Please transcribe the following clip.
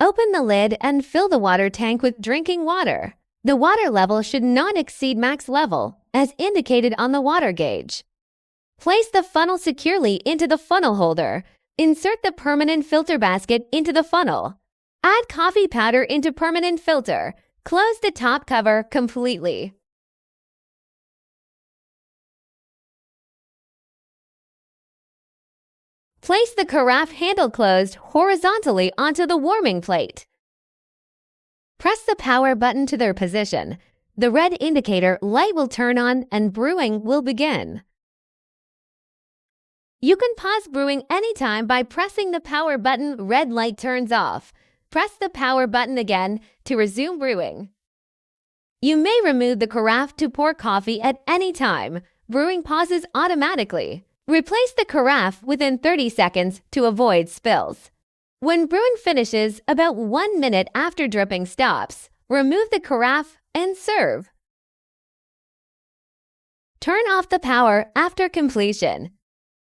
Open the lid and fill the water tank with drinking water. The water level should not exceed max level, as indicated on the water gauge. Place the funnel securely into the funnel holder. Insert the permanent filter basket into the funnel. Add coffee powder into permanent filter. Close the top cover completely. Place the carafe handle closed horizontally onto the warming plate. Press the power button to their position. The red indicator light will turn on and brewing will begin. You can pause brewing anytime by pressing the power button. Red light turns off. Press the power button again to resume brewing. You may remove the carafe to pour coffee at any time. Brewing pauses automatically. Replace the carafe within 30 seconds to avoid spills. When brewing finishes about 1 minute after dripping stops, remove the carafe and serve. Turn off the power after completion.